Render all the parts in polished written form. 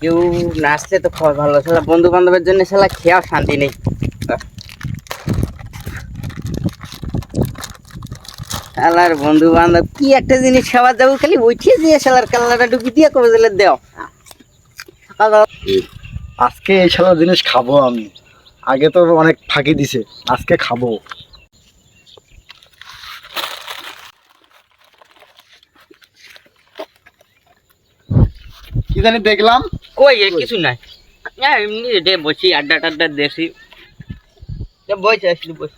কেউ নাচলে তো খাওয়া ভালো, শালা বন্ধু বান্ধবের জন্য শালা খেয়াও শান্তি নেই। শালার বন্ধু বান্ধব কি একটা জিনিস খাবার যাবো, খালি উঠিয়ে দিয়ে শালার কাল্লাটা ঢুকি দিয়ে কবে দিলে দেও। আজকে এই শালা জিনিস খাবো আমি, আগে তো অনেক ফাঁকি দিছে, আজকে খাবো। কি জানি দেখলাম, কই কিছু নাই, এমনি রে বসি আড্ডা টাড্ডা দেখি, বসে আসলি বস।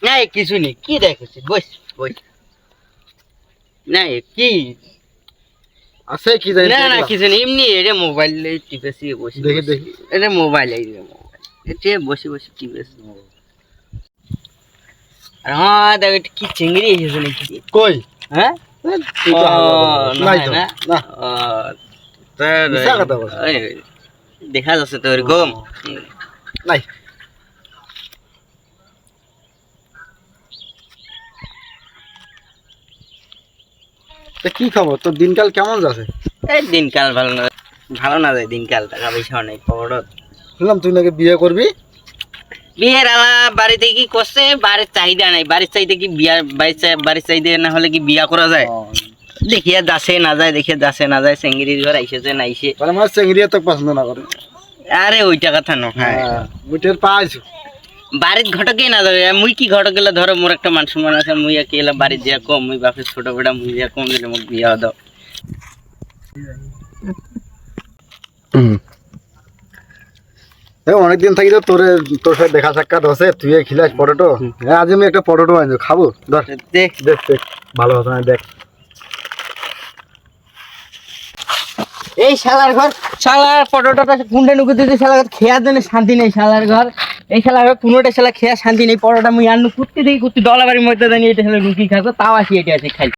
না কিছু নেই, কি দেখেছি বস বস। না কি আছে কি জানি না না দেখলাম। কিছু নেই, এমনি এটা মোবাইল টিপেছি বসে। দেখি দেখি। এটা মোবাইল, এই যে মোবাইল এটা বসে বসে টিপেছি। আর হ্যাঁ দেখ এটা কি চিংড়ি এসেছে নাকি? কই? হ্যাঁ তুই তো নাই তো, না না। তার মিছা কথা বলছিস। দেখা যাচ্ছে তো এরকম নাই। তা কি খবর, তোর দিনকাল কেমন যাচ্ছে? এই দিনকাল ভালো না, ভালো না যায় দিনকাল, টাকা পয়সা নেই খবর। শুনলাম তুই নাকি বিয়ে করবি। বিয়ের বাড়িতে কি করছে, বাড়ির চাহিদা নাই, বাড়ির চাহিদা কি বিয়ার বাড়ির চাহিদা না হলে কি বিয়া করা যায়? দেখিয়া যাচ্ছে না যায়, দেখিয়া যাচ্ছে না যায়, চেঙ্গিরির ঘর আইসেছে না আইসে। মানে আমার চেংড়িয়া তো পছন্দ না করে। আরে ওইটা কথা না, হ্যাঁ বুটের পাইছো। বাড়ির ঘটকে না যাবে, মুই কি ঘটক গেলে ধরো মোর একটা মান সম্মান আছে, মুই কি এলা বাড়ির যা কম, মুই বাপের ছোট বেটা মুই যা কম দিলে মোক বিয়া দাও। অনেকদিন থাকি তো তোর সাথে দেখা সাক্ষাৎ হচ্ছে, তুই খিলাস পটেটো। হ্যাঁ আজ আমি একটা পটেটো আনছো, খাবো। ধর দেখ দেখ দেখ, ভালো হবে না, দেখ। এই শালার ঘর, শালার ফটোটা কুন্ডে নুকে দিতে, শালার খেয়ার জন্য শান্তি নেই শালার ঘর। এই শালার ঘর কোনোটা শালা খেয়া শান্তি নেই, পরোটা মুই আনু কুত্তি দেখি কুত্তি দলা বাড়ির মধ্যে জানি এটা শালা রুটি খাবো, তাও আসি এটা আছে খাই।